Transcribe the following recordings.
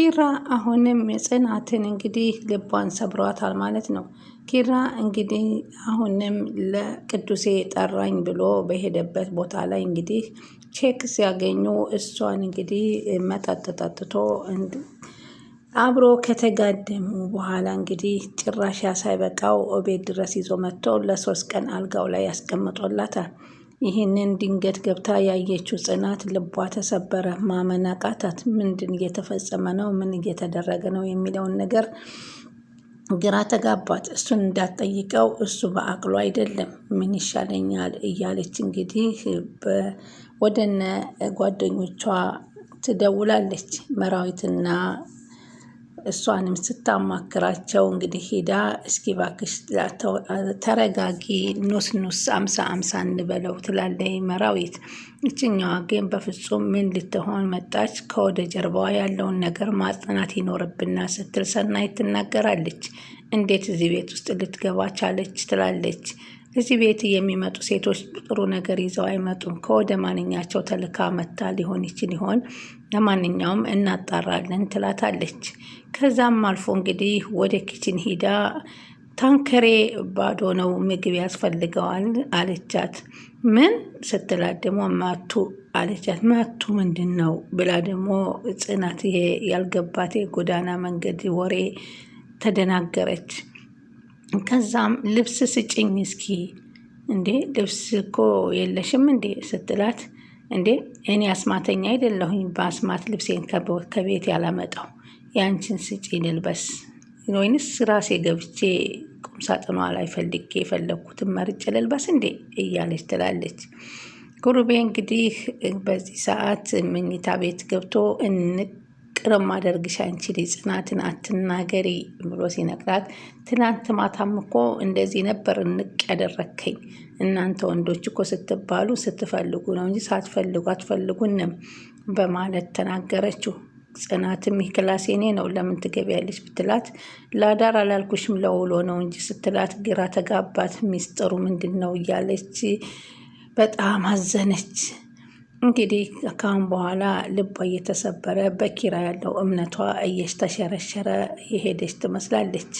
ኪራ አሁንም ጽናትን እንግዲህ ልቧን ሰብሯታል ማለት ነው። ኪራ እንግዲህ አሁንም ለቅዱሴ ጠራኝ ብሎ በሄደበት ቦታ ላይ እንግዲህ ቼክ ሲያገኙ እሷን እንግዲህ መጠጥ ጠጥቶ አብሮ ከተጋደሙ በኋላ እንግዲህ ጭራሽ ሳይበቃው ቤት ድረስ ይዞ መጥቶ ለ3 ቀን አልጋው ላይ ያስቀምጦላታል። ይህንን ድንገት ገብታ ያየችው ጽናት ልቧ ተሰበረ። ማመን አቃታት። ምንድን እየተፈጸመ ነው? ምን እየተደረገ ነው? የሚለውን ነገር ግራ ተጋባት። እሱን እንዳትጠይቀው እሱ በአቅሉ አይደለም። ምን ይሻለኛል እያለች እንግዲህ ወደነ ጓደኞቿ ትደውላለች። መራዊትና እሷንም ስታማክራቸው እንግዲህ ሄዳ እስኪ ባክሽ ተረጋጊ፣ ኑስ 50 እንበለው ትላለች መራዊት። ይችኛዋ ግን በፍጹም ምን ልትሆን መጣች? ከወደ ጀርባዋ ያለውን ነገር ማጽናት ይኖርብና ስትል ሰናይት ትናገራለች። እንዴት እዚህ ቤት ውስጥ ልትገባ ቻለች? ትላለች። እዚህ ቤት የሚመጡ ሴቶች ጥሩ ነገር ይዘው አይመጡም። ከወደ ማንኛቸው ተልካ መታ ሊሆን ይችል ይሆን? ለማንኛውም እናጣራለን ትላታለች። ከዛም አልፎ እንግዲህ ወደ ኪችን ሂዳ ታንከሬ ባዶ ነው፣ ምግብ ያስፈልገዋል አለቻት። ምን ስትላት ደግሞ ማቱ አለቻት። ማቱ ምንድን ነው ብላ ደግሞ ጽናት ይሄ ያልገባት የጎዳና መንገድ ወሬ ተደናገረች። ከዛም ልብስ ስጭኝ እስኪ። እንዴ ልብስ እኮ የለሽም እንዴ ስትላት፣ እንዴ እኔ አስማተኛ አይደለሁኝ በአስማት ልብሴን ከቤት ያላመጣው፣ ያንቺን ስጪ ልልበስ ወይንስ ራሴ ገብቼ ቁምሳጥኗ ላይ ፈልጌ የፈለግኩትን መርጬ ልልበስ እንዴ እያለች ትላለች። ጉሩቤ እንግዲህ በዚህ ሰዓት መኝታ ቤት ገብቶ ቅርም አደርግሽ አንቺ ልጅ ጽናትን አትናገሪ ብሎ ሲነግራት፣ ትናንት ማታም እኮ እንደዚህ ነበር ንቅ ያደረከኝ። እናንተ ወንዶች እኮ ስትባሉ ስትፈልጉ ነው እንጂ ሳትፈልጉ አትፈልጉንም በማለት ተናገረችው። ጽናትም ይህ ክላስ የኔ ነው ለምን ትገቢያለች ብትላት፣ ላዳር አላልኩሽም ለውሎ ነው እንጂ ስትላት ግራ ተጋባት። ሚስጥሩ ምንድን ነው እያለች በጣም አዘነች። እንግዲህ ካሁን በኋላ ልቧ እየተሰበረ በኪራ ያለው እምነቷ እየተሸረሸረ የሄደች ትመስላለች።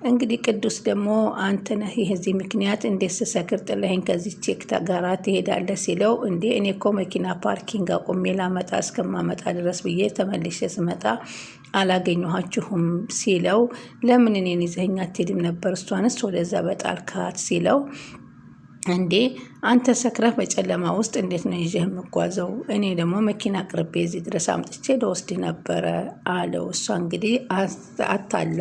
እንግዲህ ቅዱስ ደግሞ አንተ ነህ የዚህ ምክንያት፣ እንዴት ስሰክር ጥለኸኝ ከዚህ ቼክ ጋራ ትሄዳለህ ሲለው፣ እንዴ እኔ እኮ መኪና ፓርኪንግ አቁሜ ላመጣ እስከማመጣ ድረስ ብዬ ተመልሼ ስመጣ አላገኘኋችሁም ሲለው፣ ለምን እኔን ይዘኸኝ አትሄድም ነበር እሷንስ ወደዛ በጣልካት ሲለው፣ እንዴ አንተ ሰክረህ በጨለማ ውስጥ እንዴት ነው ይዤህ የምጓዘው? እኔ ደግሞ መኪና ቅርቤ እዚህ ድረስ አምጥቼ ለወስድ ነበረ አለው። እሷ እንግዲህ አታላ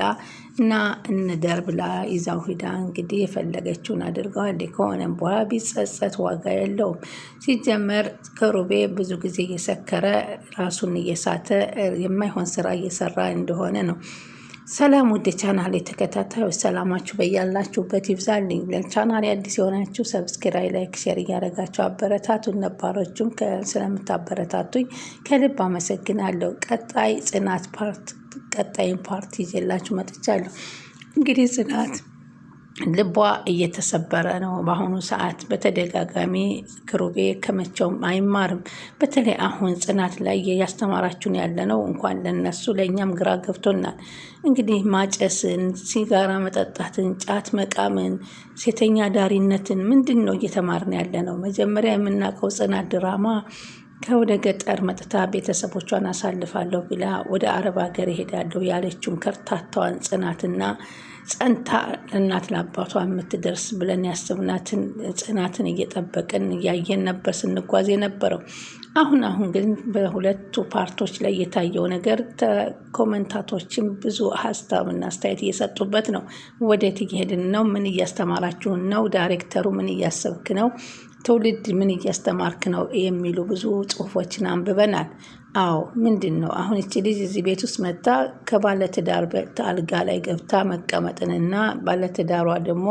እና እንደር ብላ ይዛው ሂዳ እንግዲህ የፈለገችውን አድርገዋል። ከሆነም በኋላ ቢጸጸት ዋጋ የለውም። ሲጀመር ከሩቤ ብዙ ጊዜ እየሰከረ ራሱን እየሳተ የማይሆን ስራ እየሰራ እንደሆነ ነው። ሰላም ውድ ቻናል ተከታታዮች ሰላማችሁ በያላችሁበት ይብዛልኝ። ለቻናል አዲስ የሆናችሁ ሰብስክራይብ፣ ላይክ፣ ሼር እያደረጋችሁ አበረታቱን። ነባሮቹም ስለምታበረታቱኝ ከልብ አመሰግናለሁ። ቀጣይ ጽናት ቀጣይን ፓርት ይዤላችሁ መጥቻለሁ። እንግዲህ ጽናት ልቧ እየተሰበረ ነው በአሁኑ ሰዓት። በተደጋጋሚ ክሩቤ ከመቼውም አይማርም። በተለይ አሁን ጽናት ላይ ያስተማራችሁን ያለ ነው እንኳን ለነሱ ለእኛም ግራ ገብቶናል። እንግዲህ ማጨስን፣ ሲጋራ መጠጣትን፣ ጫት መቃምን፣ ሴተኛ ዳሪነትን ምንድን ነው እየተማርን ያለ ነው? መጀመሪያ የምናውቀው ጽናት ድራማ ከወደ ገጠር መጥታ ቤተሰቦቿን አሳልፋለሁ ብላ ወደ አረብ ሀገር እሄዳለሁ ያለችውን ከርታታዋን ጽናትና ጸንታ ለእናት ለአባቷ የምትደርስ ብለን ያስብናትን ጽናትን እየጠበቅን እያየን ነበር ስንጓዝ የነበረው። አሁን ግን በሁለቱ ፓርቶች ላይ የታየው ነገር ኮመንታቶችን ብዙ ሀሳብና አስተያየት እየሰጡበት ነው። ወዴት እየሄድን ነው? ምን እያስተማራችሁን ነው? ዳይሬክተሩ ምን እያሰብክ ነው? ትውልድ ምን እያስተማርክ ነው? የሚሉ ብዙ ጽሁፎችን አንብበናል። አዎ ምንድን ነው አሁን እቺ ልጅ እዚህ ቤት ውስጥ መጣ ከባለትዳር አልጋ ላይ ገብታ መቀመጥንና ባለትዳሯ ደግሞ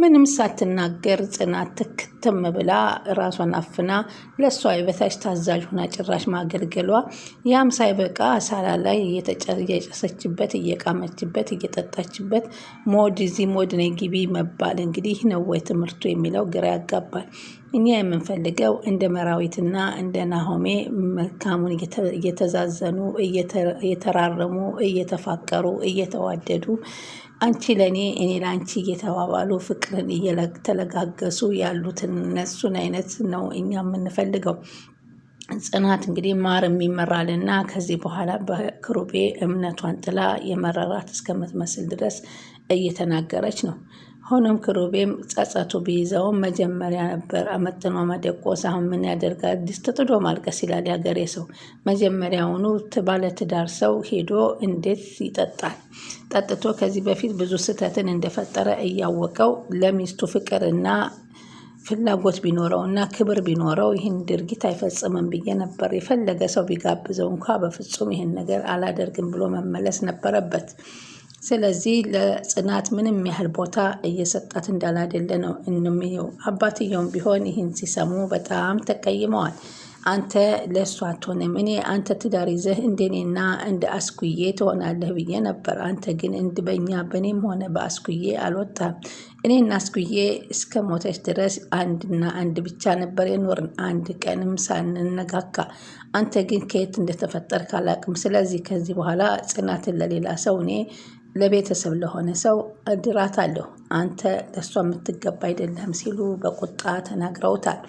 ምንም ሳትናገር ጽናት ትክትም ብላ ራሷን አፍና ለእሷ የበታች ታዛዥ ሆና ጭራሽ ማገልገሏ፣ ያም ሳይበቃ ሳላ ላይ እየጨሰችበት፣ እየቃመችበት፣ እየጠጣችበት ሞድ እዚህ ሞድ ነይ ግቢ መባል እንግዲህ ነው ወይ ትምህርቱ የሚለው ግራ ያጋባል። እኛ የምንፈልገው እንደ መራዊትና እንደ ናሆሜ መልካሙን እየተዛዘኑ እየተራረሙ እየተፋቀሩ እየተዋደዱ አንቺ ለእኔ እኔ ለአንቺ እየተባባሉ ፍቅርን እየተለጋገሱ ያሉትን እነሱን አይነት ነው እኛ የምንፈልገው። ጽናት እንግዲህ ማርም ይመራልና ከዚህ በኋላ በክሩቤ እምነቷን ጥላ የመረራት እስከምትመስል ድረስ እየተናገረች ነው። ሆኖም ክሩቤም ጸጸቱ ቢይዘውም መጀመሪያ ነበር አመጥኖ መደቆስ። አሁን ምን ያደርጋል? ድስት ጥዶ ማልቀስ ይላል ያገሬ ሰው። መጀመሪያውኑ ባለትዳር ሰው ሄዶ እንዴት ይጠጣል? ጠጥቶ ከዚህ በፊት ብዙ ስህተትን እንደፈጠረ እያወቀው ለሚስቱ ፍቅርና ፍላጎት ቢኖረው እና ክብር ቢኖረው ይህን ድርጊት አይፈጽምም ብዬ ነበር። የፈለገ ሰው ቢጋብዘው እንኳ በፍጹም ይህን ነገር አላደርግም ብሎ መመለስ ነበረበት። ስለዚህ ለጽናት ምንም ያህል ቦታ እየሰጣት እንዳላደለ ነው እንምየው። አባትየውም ቢሆን ይህን ሲሰሙ በጣም ተቀይመዋል። አንተ ለእሷ አትሆንም፣ እኔ አንተ ትዳር ይዘህ እንደኔና እንደ አስኩዬ ትሆናለህ ብዬ ነበር። አንተ ግን በእኔም ሆነ በአስኩዬ አልወጣም። እኔና አስኩዬ እስከ ሞተች ድረስ አንድና አንድ ብቻ ነበር የኖርን፣ አንድ ቀንም ሳንነጋካ። አንተ ግን ከየት እንደተፈጠርክ አላቅም። ስለዚህ ከዚህ በኋላ ጽናትን ለሌላ ሰው እኔ ለቤተሰብ ለሆነ ሰው እድራታለሁ። አንተ ለእሷ የምትገባ አይደለም ሲሉ በቁጣ ተናግረውታል።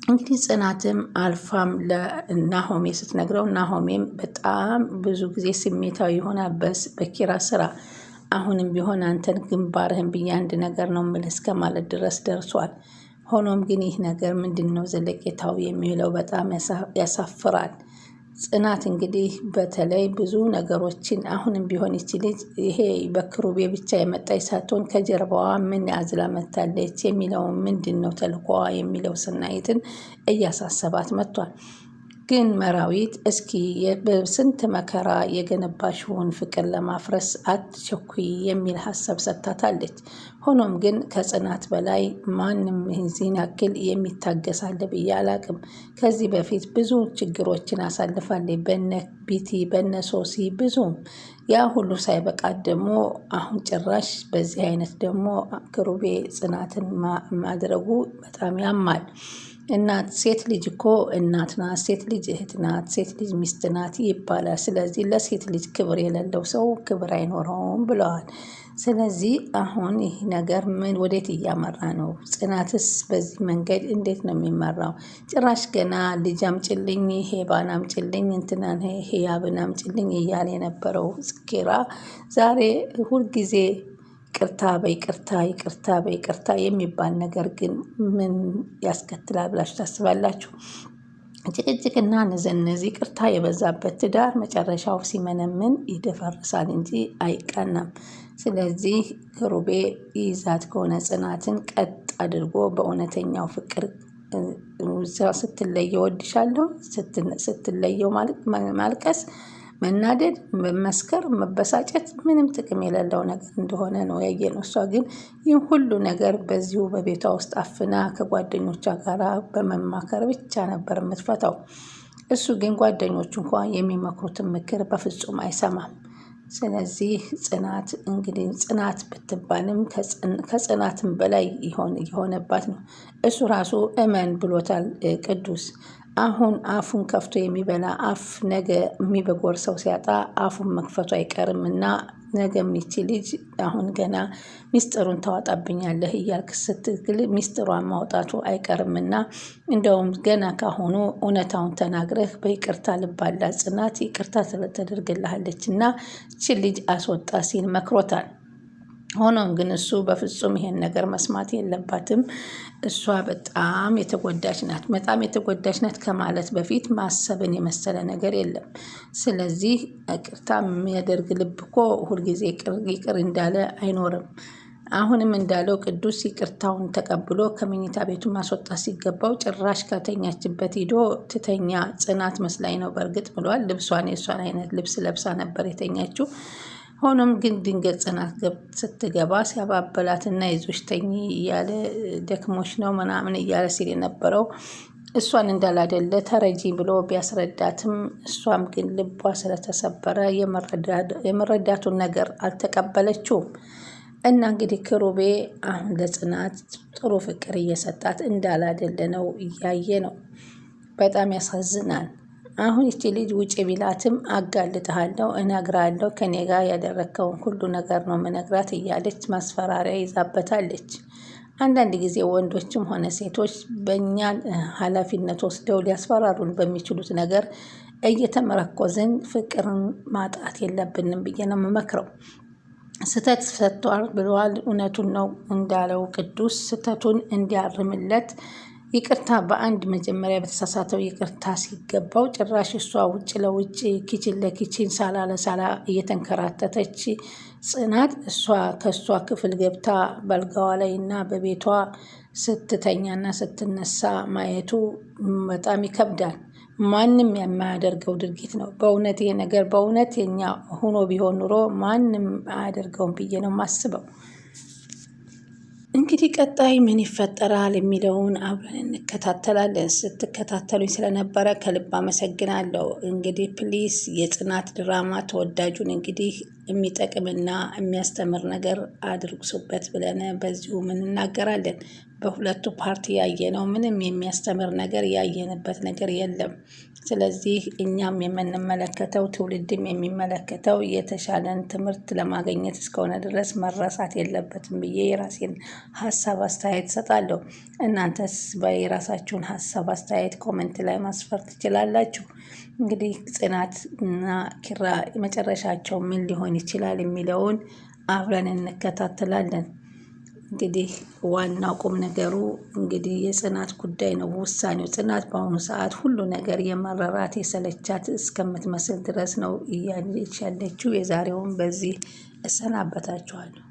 እንግዲህ ጽናትም አልፋም ለናሆሜ ስትነግረው ናሆሜም በጣም ብዙ ጊዜ ስሜታዊ የሆነ በኪራ ስራ አሁንም ቢሆን አንተን ግንባርህን ብዬ አንድ ነገር ነው የምልህ እስከ ማለት ድረስ ደርሷል። ሆኖም ግን ይህ ነገር ምንድን ነው ዘለቄታው የሚለው በጣም ያሳፍራል። ጽናት እንግዲህ በተለይ ብዙ ነገሮችን አሁንም ቢሆን ይችልጅ ይሄ በክሩቤ ብቻ የመጣች ሳትሆን ከጀርባዋ ምን አዝላ መታለች የሚለው ምንድን ነው ተልኳዋ የሚለው ስናይትን እያሳሰባት መጥቷል። ግን መራዊት እስኪ በስንት መከራ የገነባሽውን ፍቅር ለማፍረስ አትቸኩይ የሚል ሀሳብ ሰጥታታለች። ሆኖም ግን ከጽናት በላይ ማንም ይህን ያክል የሚታገሳለ ብዬ አላቅም። ከዚህ በፊት ብዙ ችግሮችን አሳልፋለች በነ ቢቲ በነ ሶሲ ብዙም ያ ሁሉ ሳይበቃት ደግሞ አሁን ጭራሽ በዚህ አይነት ደግሞ ክሩቤ ጽናትን ማድረጉ በጣም ያማል። እናት ሴት ልጅ እኮ እናት ናት፣ ሴት ልጅ እህት ናት፣ ሴት ልጅ ሚስት ናት ይባላል። ስለዚህ ለሴት ልጅ ክብር የሌለው ሰው ክብር አይኖረውም ብለዋል። ስለዚህ አሁን ይህ ነገር ምን ወዴት እያመራ ነው? ጽናትስ በዚህ መንገድ እንዴት ነው የሚመራው? ጭራሽ ገና ልጅ አምጭልኝ፣ ሄባን አምጭልኝ፣ እንትናን ሄያብን አምጭልኝ እያለ የነበረው ኪራ ዛሬ ሁልጊዜ ይቅርታ በይቅርታ ይቅርታ በይቅርታ የሚባል ነገር ግን ምን ያስከትላል ብላችሁ ታስባላችሁ? ጭቅጭቅና ንዝንዝ ይቅርታ የበዛበት ትዳር መጨረሻው ሲመነምን ይደፈርሳል እንጂ አይቃናም። ስለዚህ ክሩቤ ይዛት ከሆነ ጽናትን ቀጥ አድርጎ በእውነተኛው ፍቅር ስትለየው ወድሻለሁ ስትለየው ማልቀስ መናደድ፣ መመስከር፣ መበሳጨት ምንም ጥቅም የሌለው ነገር እንደሆነ ነው ያየነው። እሷ ግን ይህ ሁሉ ነገር በዚሁ በቤቷ ውስጥ አፍና ከጓደኞቿ ጋር በመማከር ብቻ ነበር የምትፈታው። እሱ ግን ጓደኞቹ እንኳን የሚመክሩትን ምክር በፍጹም አይሰማም። ስለዚህ ጽናት እንግዲህ ጽናት ብትባልም ከጽናትም በላይ የሆነባት ነው። እሱ ራሱ እመን ብሎታል ቅዱስ። አሁን አፉን ከፍቶ የሚበላ አፍ ነገ የሚበጎርሰው ሲያጣ አፉን መክፈቱ አይቀርም እና ነገ የሚቺ ልጅ አሁን ገና ሚስጥሩን ታወጣብኛለህ እያልክ ስትግል ሚስጥሯን ማውጣቱ አይቀርምና እንደውም ገና ካሁኑ እውነታውን ተናግረህ በይቅርታ ልባላ ጽናት ይቅርታ ተደርግልሃለች እና ይቺ ልጅ አስወጣ ሲል መክሮታል። ሆኖም ግን እሱ በፍጹም ይሄን ነገር መስማት የለባትም። እሷ በጣም የተጎዳች ናት። በጣም የተጎዳች ናት ከማለት በፊት ማሰብን የመሰለ ነገር የለም። ስለዚህ ይቅርታ የሚያደርግ ልብ እኮ ሁልጊዜ ይቅር እንዳለ አይኖርም። አሁንም እንዳለው ቅዱስ ይቅርታውን ተቀብሎ ከመኝታ ቤቱ ማስወጣት ሲገባው ጭራሽ ከተኛችበት ሂዶ ትተኛ ጽናት መስላኝ ነው በእርግጥ ብሏል። ልብሷን የእሷን አይነት ልብስ ለብሳ ነበር የተኛችው። ሆኖም ግን ድንገት ጽናት ስትገባ ሲያባበላትና ይዞሽ ተኝ እያለ ደክሞሽ ነው ምናምን እያለ ሲል የነበረው እሷን እንዳላደለ ተረጂ ብሎ ቢያስረዳትም እሷም ግን ልቧ ስለተሰበረ የመረዳቱን ነገር አልተቀበለችውም። እና እንግዲህ ክሩቤ አሁን ለጽናት ጥሩ ፍቅር እየሰጣት እንዳላደለ ነው እያየ ነው። በጣም ያሳዝናል። አሁን ይቺ ልጅ ውጭ ቢላትም አጋልጥሃለሁ፣ እነግራለሁ፣ ከኔ ጋር ያደረግከውን ሁሉ ነገር ነው ምነግራት እያለች ማስፈራሪያ ይዛበታለች። አንዳንድ ጊዜ ወንዶችም ሆነ ሴቶች በእኛን ኃላፊነት ወስደው ሊያስፈራሩን በሚችሉት ነገር እየተመረኮዝን ፍቅርን ማጣት የለብንም ብዬ ነው የምመክረው። ስህተት ሰጥቷል ብለዋል። እውነቱን ነው እንዳለው ቅዱስ ስህተቱን እንዲያርምለት ይቅርታ በአንድ መጀመሪያ በተሳሳተው ይቅርታ ሲገባው ጭራሽ እሷ ውጭ ለውጭ ኪችን ለኪችን ሳላ ለሳላ እየተንከራተተች ጽናት እሷ ከእሷ ክፍል ገብታ በአልጋዋ ላይ እና በቤቷ ስትተኛና ስትነሳ ማየቱ በጣም ይከብዳል። ማንም የማያደርገው ድርጊት ነው። በእውነት ይሄ ነገር በእውነት የኛ ሆኖ ቢሆን ኑሮ ማንም አያደርገውም ብዬ ነው የማስበው። እንግዲህ ቀጣይ ምን ይፈጠራል የሚለውን አብረን እንከታተላለን። ስትከታተሉኝ ስለነበረ ከልብ አመሰግናለሁ። እንግዲህ ፕሊስ የጽናት ድራማ ተወዳጁን እንግዲህ የሚጠቅምና የሚያስተምር ነገር አድርጉሱበት ብለን በዚሁ ምን እናገራለን። በሁለቱ ፓርቲ ያየነው ምንም የሚያስተምር ነገር ያየንበት ነገር የለም። ስለዚህ እኛም የምንመለከተው ትውልድም የሚመለከተው የተሻለን ትምህርት ለማግኘት እስከሆነ ድረስ መረሳት የለበትም ብዬ የራሴን ሀሳብ አስተያየት እሰጣለሁ። እናንተስ በየራሳችሁን ሀሳብ አስተያየት ኮመንት ላይ ማስፈር ትችላላችሁ። እንግዲህ ጽናት እና ኪራ መጨረሻቸው ምን ሊሆን ይችላል የሚለውን አብረን እንከታተላለን። እንግዲህ ዋናው ቁም ነገሩ እንግዲህ የጽናት ጉዳይ ነው። ውሳኔው ጽናት በአሁኑ ሰዓት ሁሉ ነገር የመረራት የሰለቻት እስከምትመስል ድረስ ነው እያለች ያለችው። የዛሬውን በዚህ እሰናበታችኋለሁ።